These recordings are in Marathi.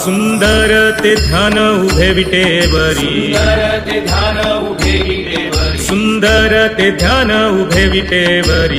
सुंदर ते ध्यान उभे विटेवरी, सुंदर ते ध्यान उभे विटेवरी, सुंदर ते ध्यान उभे विटेवरी,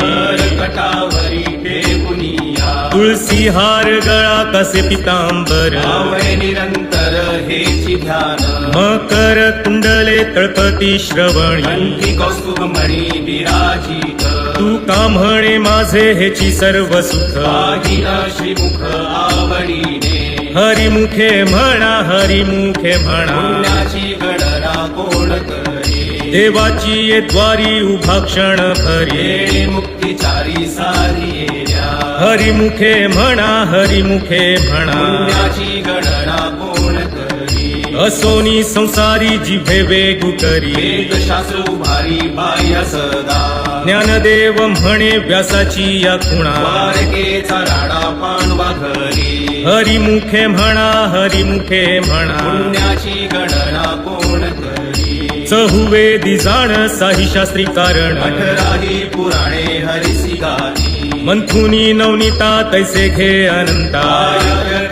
कटावरी टेकुनिया, तुळसी हार गळा कसे पितांबर, आवळे निरंतर हेची ध्यान, मकर कुंडले तळपती श्रवणी, कंठी कौस्तुभमणी विराजित, तू का म्हणे माझे हेची सर्व सुख, पाहिल श्रीमुख आवडीने, हरिमुखे म्हणा हरिमुखे म्हणा, पुण्याची गणना कोण करे, देवाची ये द्वारी उभा क्षण भरी, येणे मुक्तिचारी साधिया, हरिमुखे म्हणा हरिमुखे म्हणा, पुण्याची गणना कोण करी, असोनी संसारी जिभे वेगू करी, वेदशास्त्र उभारी बाह्य सदा, ज्ञानदेव म्हणे व्यासाची या खुणा, द्वारकेचा राडा पांडवा घरी, हरिमुखे म्हणा हरिमुखे म्हणा, पुण्याची गणना कोण करी, चहुवेदी जाण साही शास्त्री कारण, अठराही पुराणे हरिसी गाती, मंथुनी नवनीता तैसे घे अनंता,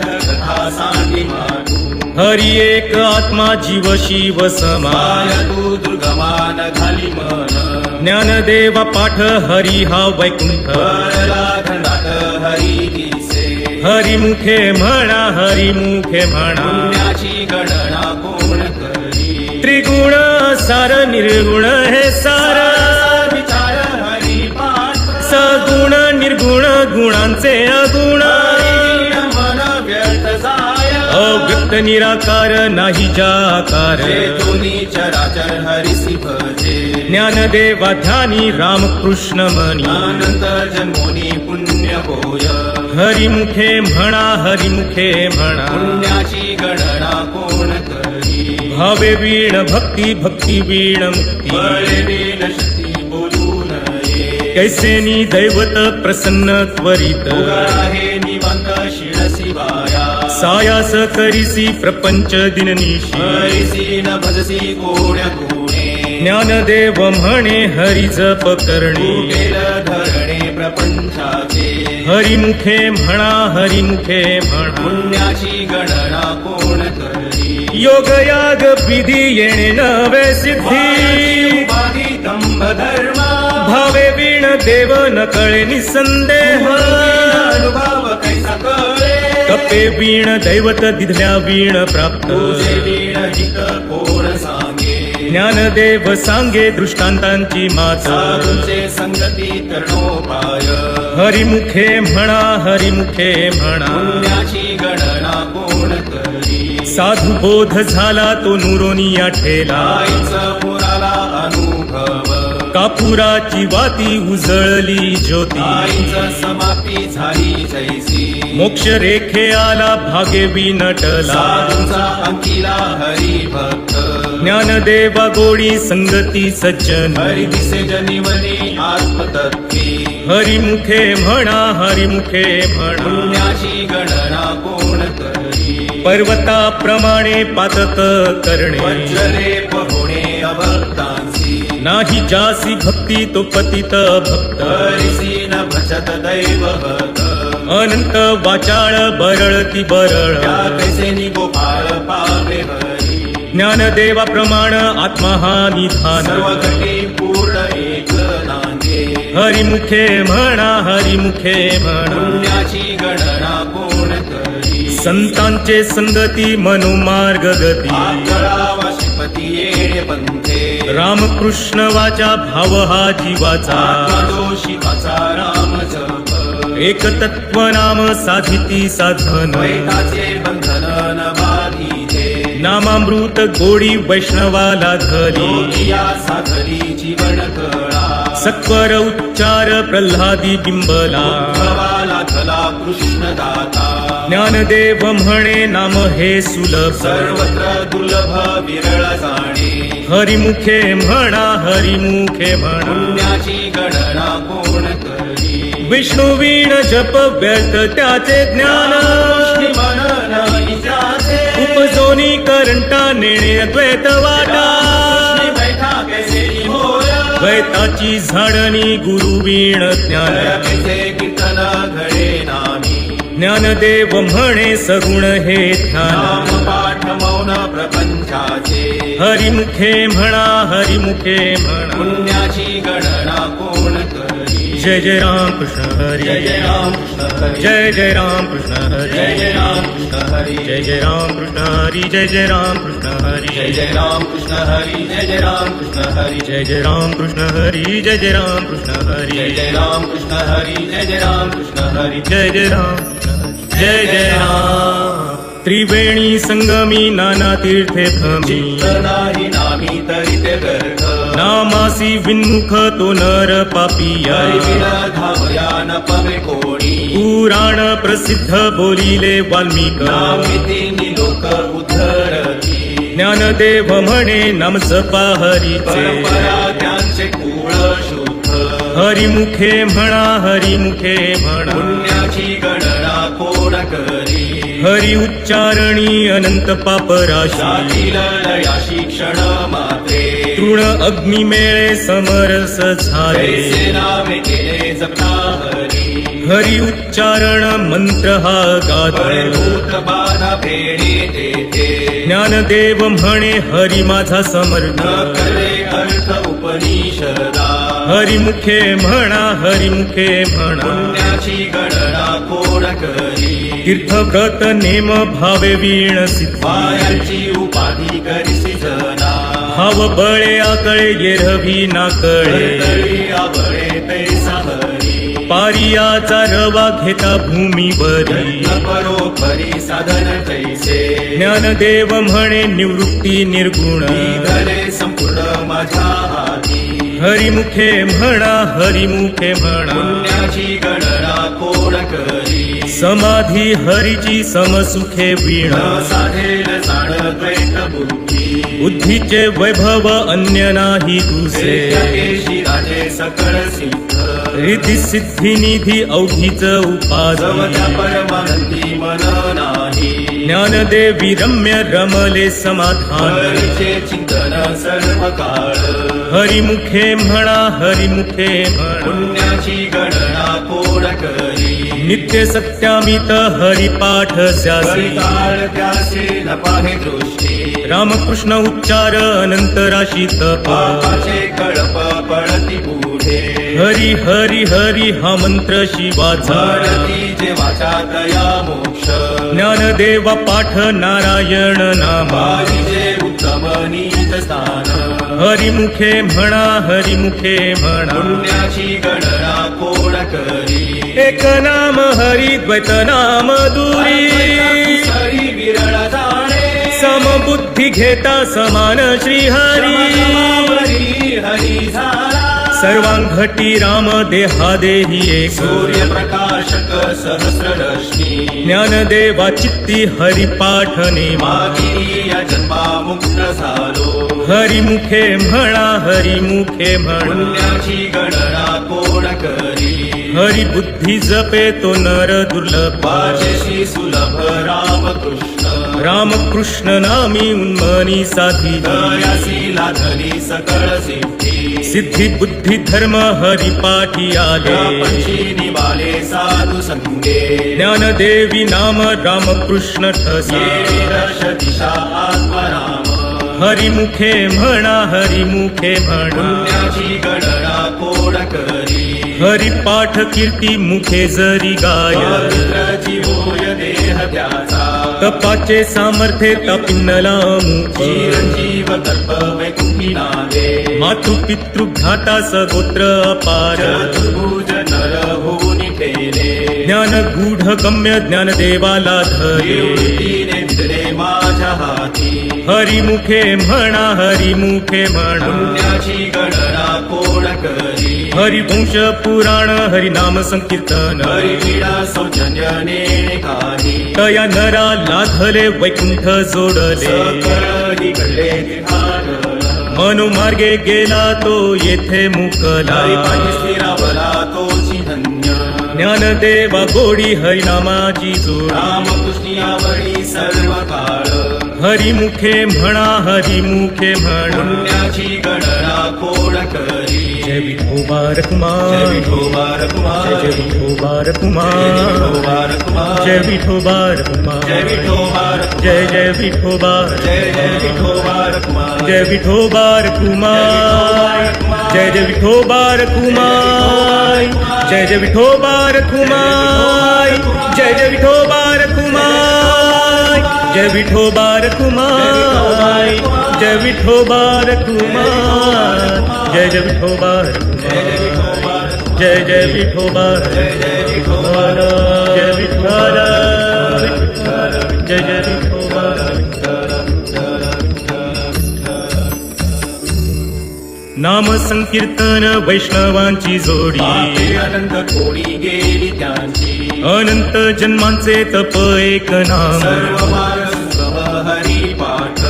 कथा सांगी मानू, हरि एक आत्मा जीव शिव समान, तू दुर्गमान घाली मन, ज्ञानदेवा पाठ हरी हा वैकुंठ, परला खंडात हरी दिसे, हरिमुखे म्हणा हरिमुखे म्हणा, पुण्याची गणना कोण करी, त्रिगुण सार निर्गुण हे सार, विचार हरी पाठ, सगुण निर्गुण गुणांचे अगुण, मन व्यर्थ जाय, अव्यक्त निराकार नाही जाकार, दोन्ही चराचर हरिसी भजे, ज्ञानदेवा ध्यानी रामकृष्ण मनी, अनंत जन्मोनी पुण्य होय, हरिमुखे म्हणा हरिमुखे म्हणा, पुण्याची गणना कोण करी, भावे वीण भक्ती भक्ती वीण मुक्ती, बळे बिन शक्ती बोलू नये, कैसेनी दैवत प्रसन्न त्वरित, आहे निवंत शिरसी वाया, सायास करिसी प्रपंच दिननिशी, हरिसी न भजसी कोण्या गुणे, ज्ञानदेव म्हणे हरि जप करणे, केल धरणे प्रपंचाचे, हरिमुखे म्हणा हरिमुखे म्हणा, पुण्याची गणना कोण करी, योग याग विधी येणे नवे सिद्धी, उपाधी दंभ धर्म, भावे वीण देव न कळे निसंदेह, अनुभव कैसा कळे, कपे वीण दैवत दिधल्या वीण प्राप्त, तुझे वीण हित कोण सांगे, ज्ञानदेव सांगे दृष्टांतांची माता, साधूंचे संगती तरणोपाय, हरिमुखे म्हणा हरिमुखे म्हणा, पुण्याची गणना कोण करी, साधू बोध झाला तो नुरोनिया ठेला, आईचा पुराला अनुभव, कापुराची वाती उजळली ज्योती, आईचा समाप्ती झाली जैसी, मोक्ष रेखे आला भागे विनटला, साधूंचा अंकिला हरिभक्त, ज्ञानदेवा गोडी संगती सज्जन, हरी दिसे जनिवली आत्मतत्वी, हरिमुखे म्हणा हरिमुखे म्हणा, पुण्याची गणना कोण करी, पर्वताप्रमाणे पातक करणे, वज्रलेप होणे अभक्तांसी, नाही जासी भक्ती तो पतित भक्त, हरिसी न भजत दैवभक्त, अनंत वाचाळ बरळती बरळ, त्या कैसे गोपाळ पावे हरी, ज्ञानदेवा प्रमाण आत्मा हा निधान, सर्व घटी पूर्ण एक नांदे, हरिमुखे म्हणा हरिमुखे म्हणा, पुण्याची गणना कोण करी, संतांचे संगती मनोमार्ग गती, आकळावा श्रीपती येणे पंथे, रामकृष्ण वाचा भाव हा जीवाचा, आत्मदोषी वाचा राम जप, एक तत्व नाम साधिती साधन, द्वैताचे बंधन न बाधिते, नामामृत गोडी वैष्णवाला धली, योगिया साधली जीवन कळा, सत्वर उच्चार प्रल्हादी बिंबला, भवाला थला कृष्ण दाता, ज्ञानदेव म्हणे नाम हे सुलभ, सर्वत्र दुर्लभ विरळ जाणे, हरिमुखे म्हणा हरिमुखे म्हणा, पुण्याची गणना कोण करी, विष्णू वीण जप व्यर्थ त्याचे ज्ञान, मनन विचारे, उपजोनी करंटा नेणे अद्वैत वाटा, बैठा कैसे होय, द्वैताची झाडणी गुरु वीण ज्ञान, कैसे कीर्तन घडे नामी, ज्ञानदेव म्हणे सगुण हे ध्यान नाम पाठ मौन प्रपंचाचे हरिमुखे म्हणा हरिमुखे म्हणा पुण्याची गणना कोण करी जय जय राम कृष्ण हरी जय जय राम कृष्ण हरी जय जय राम कृष्ण हरी जय जय राम कृष्ण हरी जय जय राम कृष्ण हरी जय जय राम कृष्ण हरी जय जय राम कृष्ण हरी जय जय राम कृष्ण हरी जय जय राम कृष्ण हरी जय जय राम कृष्ण हरी जय जय राम कृष्ण हरी जय जय राम कृष्ण हरी जय जय राम जय जय राम त्रिवेणी संगमी नाना तीर्थे भ्रमी नाही नामी तरी ते गर्ग नामासी विन्मुख तो नर पापिया हरिविना धावया न पवे कोणी पुराण प्रसिद्ध बोलिले वाल्मिक नामिती लोक उद्धरती ज्ञानदेव म्हणे नाम जपा हरीचे परंपरा त्यांचे कुळ शुद्ध हरिमुखे म्हणा हरिमुखे म्हणा पुण्याची गणना कोण करी हरि उच्चारणी अनंत पाप राशी जातील लया शिक्षण मात्रे तृण अग्नी मेळे समरस झाले कैसे नामे केले जपता हरी हरि उच्चारण मंत्र हा गाते भूत बाधा फेणे तेथे ज्ञानदेव म्हणे हरि माझा समर्थ न करे अर्थ उपनिषदा हरिमुखे म्हणा हरिमुखे म्हणा पुण्याची गणना कोण करी तीर्थव्रत नेम भावे वीण सिद्ध पायांची उपाधी करिसी जना भाव बळे आकळे येरवी नाकळे तळी आवळे तैसा हरी पारियाचा रवा घेता भूमीवरी न परोपरी साधन तैसे ज्ञानदेव म्हणे निवृत्ती निर्गुण धरे संपूर्ण माझ्या हाती हरिमुखे म्हणा हरिमुखे म्हणा पुण्याची गणना कोण करी समाधी हरीची समसुखे वीण न साधेल जाण द्वैत बुद्धी बुद्धीचे वैभव अन्य नाही तुझे केशी राजे सकळ सिद्ध रिद्धी सिद्धी निधी अवघीच उपास जवत्या परमानंदी मन नाही ज्ञानदेवी रम्य रमले समाधान हरीचे चिंतन सर्व काळ हरिमुखे म्हणा हरिमुखे म्हणा पुण्याची गणना कोण करी नित्य सत्यामित हरिपाठ स्यासी हरिकाळ त्याचे न पाहे दृष्टी रामकृष्ण उच्चार अनंत राशी तप पापाचे कळप पडती पुढे हरी हरी हरी हा मंत्र शिवाचा भारती जे वाचा तया मोक्ष ज्ञानदेवा पाठ नारायण नामा बाजीचे उत्तम नीत स्थान हरिमुखे म्हणा हरिमुखे म्हणा पुण्याची गणना कोण करी एक नाम हरी द्वैत नाम दुरी हरी विरळ जाणे समबुद्धी घेता समान श्रीहरी हरी हरी झाला सर्वांघटी राम देहादेही एक सूर्यप्रकाशक सहस्ररश्मी ज्ञानदेवा चित्ती हरिपाठ नेमा मागिनी या जन्मा मुक्त झालो हरिमुखे म्हणा हरिमुखे म्हणा पुण्याची गणना कोण करी हरिबुद्धी जपे तो नर दुर्लभ वाचेशी सुलभ रामकृष्ण रामकृष्ण नामी उन्मनी साधी दयासी लाधली सकळ सिद्धी सिद्धी बुद्धी धर्म हरिपाठी आले पंची निवाले साधू संगे ज्ञानदेवी नाम रामकृष्ण ठसा ये दर्श दिशा आत्मराम हरिमुखे म्हणा हरिमुखे म्हणा पुण्याची गणना कोण करी हरिपाठ कीर्ती मुखे जरी गाय पवित्र जीवोय देह त्याचा तपाचे सामर्थ्य तपिन्नला मुखी चिरंजीव कल्प वैकुंठी नावे मातृ पितृ घाता सगोत्र अपार चतुर्भुज नर होऊन ठेले ज्ञान गूढ गम्य ज्ञान देवाला धरे निवृत्तीने दिले माझ्या हाती हरिमुखे म्हणा हरिमुखे म्हणा पुण्याची गणना कोण करी हरिवंश पुराण हरिनाम संकीर्तन हरिविडा सौजन्य नेणे काही तया नरा लाधले वैकुंठ जोडले सकळ घडले तिथान मनोमार्गे गेला तो येथे मुकला हरिपाठी स्थिरावला तोची धन्य ज्ञानदेवा गोडी हरिनामाची जोड रामकृष्णियावरी सर्व काळ हरिमुखे म्हणा हरिमुखे म्हणा पुण्याची गणना कोण करी जय विठोबा कुमार जय विठोबा कुमार जय विठोबा कुमार जय विठोबा कुमार जय विठोबा जय विठोबा जय विठोबा जय विठोबा कुमार जय विठोबा कुमार जय विठोबा कुमार जय विठोबा कुमार जय विठोबा कुमार जय विठोबा कुमार जय विठोबा कुमार जय विठोबा जय विठोबा जय विठोबा जय विठोबा नाम संकीर्तन वैष्णवांची जोडी अनंत कोडी गेली त्यांची अनंत जन्मांचे तप एक नाम सर्व मार्ग सुगम हरी पाठ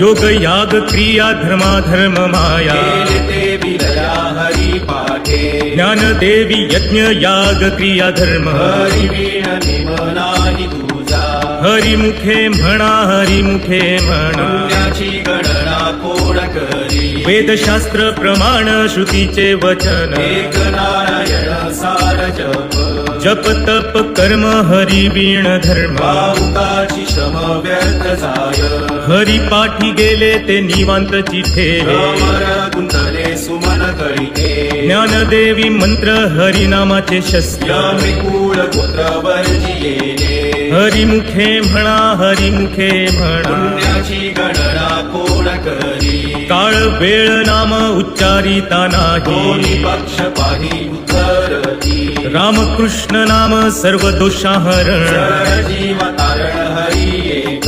योग याग क्रिया धर्माधर्म माया केले ते विलया हरी पाठे ज्ञान देवी यज्ञ याग क्रिया धर्म हरी वीण निमनाही तुझा हरिमुखे म्हणा हरिमुखे म्हणा पुण्याची गणना कोण करी वेदशास्त्र प्रमाण श्रुतीचे वचन एक नारायण सार जप जप तप कर्म हरी वीण धर्म भावुकाची श्रम व्यर्थ जाय हरी पाठी गेले ते निवांतची ठेवे अमर गुंतले सुमन करीते ज्ञानदेवी मंत्र हरिनामाचे शस्त्र यमिकूळ पुत्र वर्जियेने हरिमुखे म्हणा हरिमुखे म्हणा पुण्याची गणना कोण करी काळ वेळ नाम उच्चारिता नाही दोन्ही पक्ष पाही उतरती रामकृष्ण नाम सर्व दोषाहरण जर जीव तारण हरी एक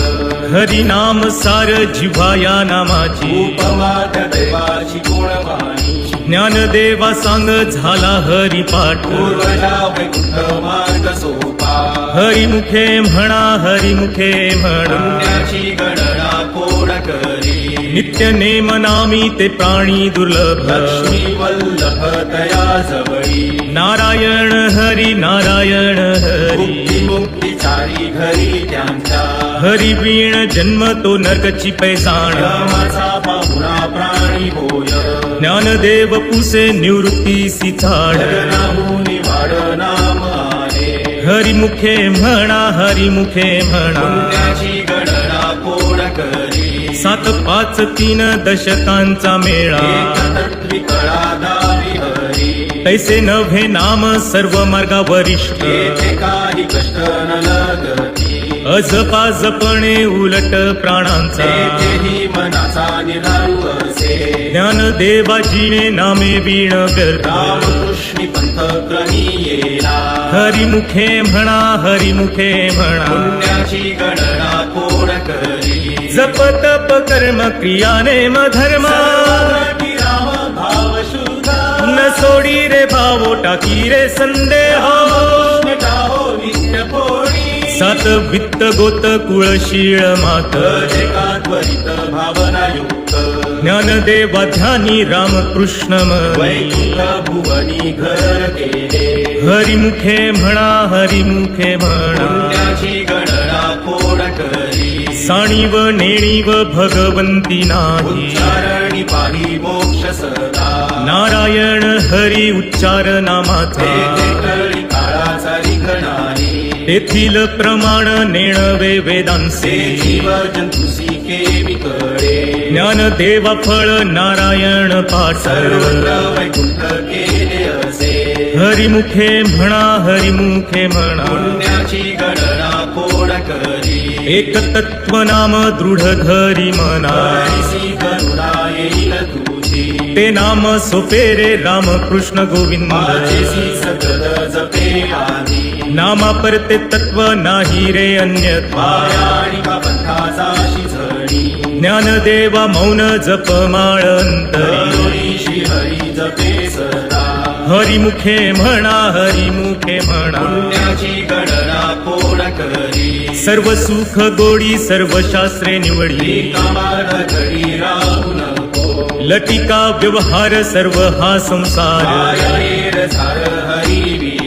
हरिनाम सार जिव्हा या नामाची उपमा त्या दैवाची गुणवाणी ज्ञानदेवा सांग झाला हरिपाठ पूर्वजा वैकुंठ मार्ग सोपा हरिमुखे म्हणा हरिमुखे म्हणा पुण्याची गणना कोण करी नित्य नेम नामी ते प्राणी दुर्लभ लक्ष्मी वल्लभ तया जवळी नारायण हरी नारायण हरी मुक्ती मुक्तीचारी घरी त्यांच्या हरी वीण जन्म तो नरकची पैसाण यमाचा पाहुणा प्राणी होय ज्ञानदेव पुसे निवृत्तीसी झाड जगनाहुनी वाढ नाम आहे हरिमुखे म्हणा हरिमुखे म्हणा पुण्याची गणना कोण करी 7 5 3 दशकांचा मेळा एकतत्वी कळा दावी हरी तैसे नव्हे नाम सर्व मार्गा वरिष्ठ येथे काही कष्ट न लगती अजपा जपणे उलट प्राणांचा तेथेही मनाचा निराळू असे ज्ञानदेवा जीणे नामे वीण व्यर्थ रामकृष्णी पंथ क्रमी येला हरिमुखे म्हणा हरिमुखे म्हणा पुण्याची गणना कोण करी जप तप कर्म क्रिया नेम धर्म सर्वांगी राम भाव शुद्ध न सोडी रे भावो टाकी रे संदेह कृष्ण गाहो नित्य पोळी 7 वित्त गोत कुळशीळ मात एका त्वरित भावना युक्त ज्ञानदेवा ध्यानी रामकृष्ण वैकुंठ भुवनी घर केले हरिमुखे म्हणा हरिमुखे म्हणा पुण्याची गणना कोण करी साणीव नेणीव भगवंती नाही उच्चारणी पाही मोक्ष सदा नारायण हरी उच्चार नामाचे तेथे कळी काळाचा लिख नाही तेथील प्रमाण नेणवे वेदांचे ते जीव जंतुसी केवी कळे ज्ञानदेवा फळ नारायण पाठ सर्वत्र वैकुंठ केले असे हरिमुखे म्हणा हरिमुखे म्हणा पुण्याची गणना कोण करी एक तत्व नाम दृढ धरी मना हरिसी करुणा येईल तुझी ते नाम सोपे रे रामकृष्ण गोविंद माझेसी सतत जपे आधी नामा परते तत्व नाही रे अन्यथा मायाणी का पंथाचा शिझडी ज्ञानदेवा मौन जप माळ अंतरी हरी श्री हरी जपे सदा हरिमुखे म्हणा हरिमुखे म्हणा पुण्याची गणना कोण करी सर्व सुख गोडी सर्व शास्त्रे निवडी कामार घडी राहू नको लटिका व्यवहार सर्व हा संसार मायाळेर झार हरी वीण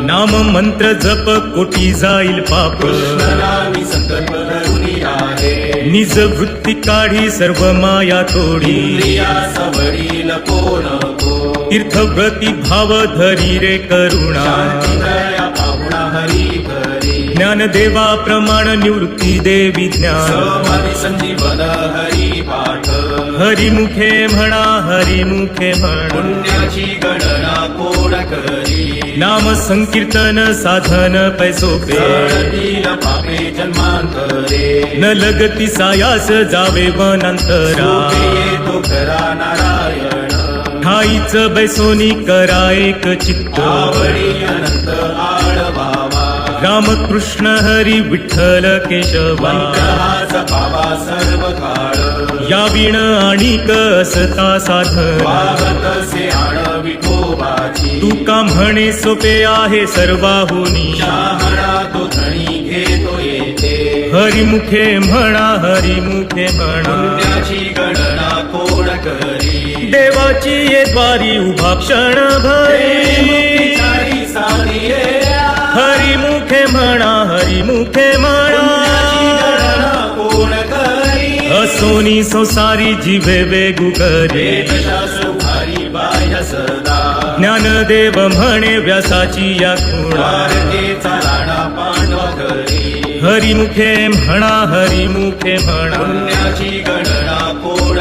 नाम मंत्र जप कोटी जाईल पाप कृष्णनामी संकल्प धरुनी आहे निज वृत्ती काढी सर्व माया तोडी इंद्रिया सवडी नको नको तीर्थव्रती भाव धरी रे करुणा शांती दया पाहुणा हरी करी ज्ञानदेवा प्रमाण निवृत्ती देवी ज्ञान समाधी संजीवन हरी पाठ हरिमुखे म्हणा हरिमुखे म्हणा पुण्याची गणना कोण करी नाम संकीर्तन साधन पैसोपे जळतील पापे जन्मांतरे न लगती सायास जावे वनांतरा सोपे येतो खरा नारायण ठाईच बैसोनी करा एक चित्त आवडी अनंत आळवावा रामकृष्ण हरी विठ्ठल केशवा मंत्रहास पावा सर्व काळ या विण आणिक असता साधन वागतसे आण विठोबाची तुका म्हणे सोपे आहे सर्वाहुनी शहाणा तो धणी घेतो येते हरिमुखे म्हणा हरिमुखे म्हणा पुण्याची गणना कोण करी देवाची ये द्वारी उभा क्षण भरी मुक्तीचारी साधी ये हरिमुखे म्हणा हरिमुखे पुण्याची म्हणा गणना कोण करी असोनी संसारी जीवे वेगू करे वेदशास्त्र भारी बाह्य सदा ज्ञानदेव म्हणे व्यासाची या खुणा भारतेचा राणा पांडवा करी हरिमुखे म्हणा हरिमुखे म्हणा पुण्याची गणना कोण